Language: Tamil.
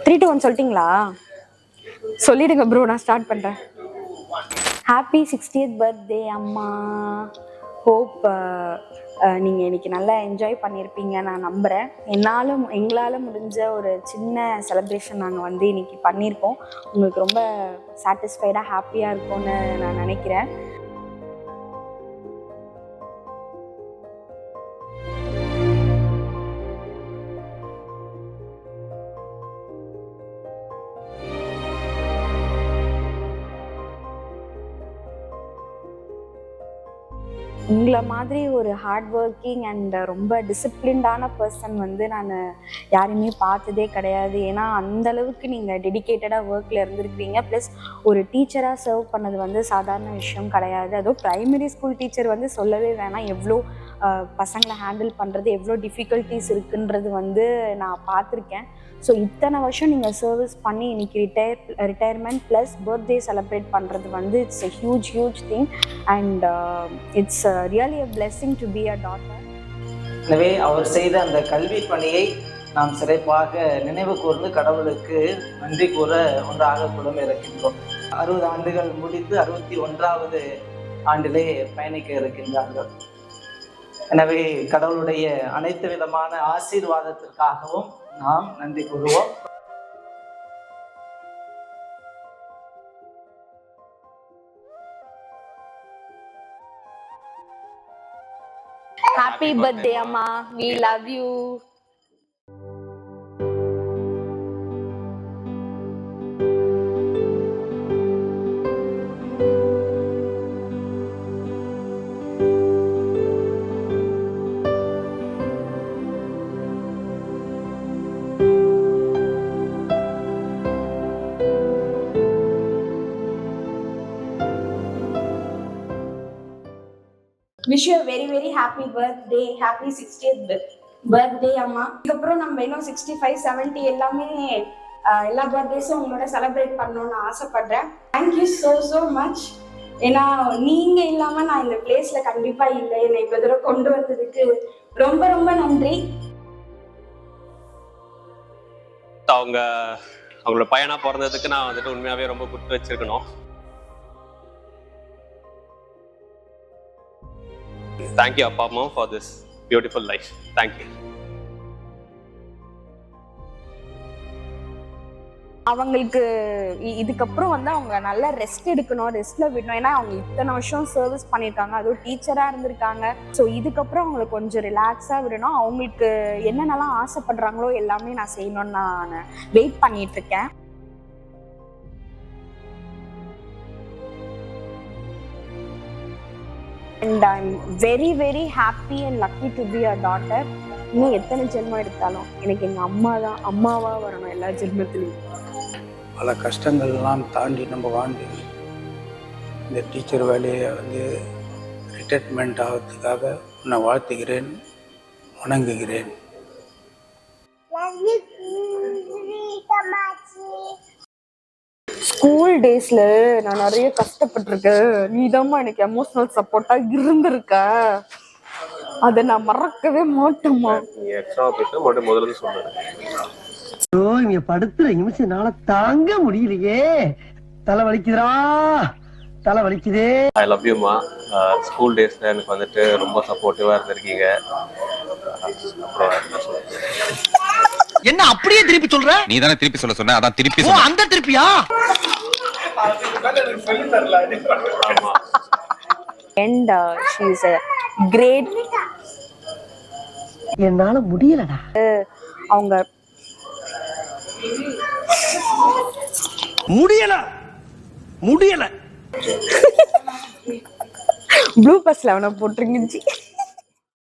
3 2 1 சொல்லிட்டீங்களா? சொல்லிடுங்க ப்ரோ, நான் ஸ்டார்ட் பண்ணுறேன். ஹாப்பி 60th பர்த்டே அம்மா. ஹோப் நீங்கள் இன்னைக்கு நல்லா என்ஜாய் பண்ணியிருப்பீங்க நான் நம்புகிறேன். எங்களால் முடிஞ்ச ஒரு சின்ன செலிப்ரேஷன் நாங்கள் வந்து இன்னைக்கு பண்ணியிருக்கோம். உங்களுக்கு ரொம்ப சாட்டிஸ்ஃபைடாக ஹாப்பியாக இருக்கும்னு நான் நினைக்கிறேன். உங்களை மாதிரி ஒரு ஹார்ட் ஒர்க்கிங் அண்ட் ரொம்ப டிசிப்ளின்டான பர்சன் வந்து நான் யாரையுமே பார்த்ததே கிடையாது. ஏன்னா அந்தளவுக்கு நீங்கள் டெடிக்கேட்டடாக ஒர்க்கில் இருந்திருக்கிறீங்க. ப்ளஸ் ஒரு டீச்சராக சர்வ் பண்ணது வந்து சாதாரண விஷயம் கிடையாது. அதுவும் ப்ரைமரி ஸ்கூல் டீச்சர் வந்து சொல்லவே வேணாம். எவ்வளோ பசங்களை ஹேண்டில் பண்ணுறது, எவ்வளோ டிஃபிகல்ட்டிஸ் இருக்குன்றது வந்து நான் பார்த்துருக்கேன். ஸோ இத்தனை வருஷம் நீங்கள் சர்வீஸ் பண்ணி இன்னைக்கு ரிட்டையர்மெண்ட் ப்ளஸ் பர்த்டே செலிப்ரேட் பண்ணுறது வந்து it's a huge thing and it's really a blessing to be a daughter. எனவே அவர் செய்த அந்த கல்வி பணியை நாம் சிறப்பாக நினைவு கூர்ந்து கடவுளுக்கு நன்றி கூற ஒன்றாக குழும இருக்கின்றோம். 60 ஆண்டுகள் முடித்து 61வது ஆண்டிலே பயணிக்க இருக்கின்றார்கள். எனவே கடவுளுடைய அனைத்து விதமான ஆசீர்வாதத்திற்காகவும் நாம் நன்றி கூறுவோம். Happy birthday Amma, we love you. Wish you a very happy birthday, happy 60th birthday அம்மா. இதுக்கப்புறம் நம்ம இன்னும் 65, 70 எல்லாமே எல்லா பர்த்டேஸும் உங்களோட செலிப்ரேட் பண்ணணும்னு ஆசைப்படுறேன். Thank you so much. ஏன்னா நீங்க இல்லாம நான் இந்த பிளேஸ்ல கண்டிப்பா இல்லை. என்னை இப்போ தூரம் கொண்டு வந்ததுக்கு ரொம்ப நன்றி. அவங்களோட பையனா பிறந்ததுக்கு நான் வந்துட்டு உண்மையாவே ரொம்ப குடுத்து வச்சிருக்கணும். Thank you Appa Mom for this beautiful life. Thank you. அவங்களுக்கு இதுக்கப்புறம் வந்து அவங்க நல்லா ரெஸ்ட் எடுக்கணும், ரெஸ்ட்ல விடணும். ஏன்னா அவங்க இத்தனை வருஷம் சர்வீஸ் பண்ணியிருக்காங்க, அதுவும் டீச்சரா இருந்திருக்காங்க. ஸோ இதுக்கப்புறம் அவங்களுக்கு கொஞ்சம் ரிலாக்ஸா விடணும். அவங்களுக்கு என்னென்னலாம் ஆசைப்படுறாங்களோ எல்லாமே நான் செய்யணும்னு நான் வெயிட் பண்ணிட்டு இருக்கேன். And I'm very happy and lucky to be a daughter. இன்னும் எத்தனை ஜென்மம் எடுத்தாலும் எனக்கு எங்கள் அம்மாவா வரணும் எல்லா ஜென்மத்திலையும். பல கஷ்டங்கள்லாம் தாண்டி நம்ம வாழ்ந்து இந்த டீச்சர் வேலையை வந்து ரிட்டையர்மெண்ட் ஆகிறதுக்காக நான் வாழ்த்துகிறேன், வணங்குகிறேன். ஸ்கூல் டேஸ்ல நான் நிறைய கஷ்டப்பட்டிருக்கேன். நீதாம்மா எனக்கு எமோஷனல் சப்போர்ட்டா இருந்திருக்க. அதை நான் மறக்கவே மாட்டேம்மா. இங்க படுத்துற நிமிஷம்னால தாங்க முடியலையே. தலை வலிக்குதுடா, தலை வலிக்குதே. ஐ லவ் யூ மா. ஸ்கூல் டேஸ்ல எனக்கு வந்துட்டு ரொம்ப சப்போர்ட்டிவா இருந்திருக்கீங்க. என்ன அப்படியே திருப்பி சொல்ற? நீ தானே திருப்பி சொல்ல சொன்ன, அதான் திருப்பி சொல்ல. அந்த திருப்பியா? And she is a great. என்னால முடியலடா. அவங்க முடியல ப்ளூ பஸ்ல அவனை போட்டுருந்துச்சு.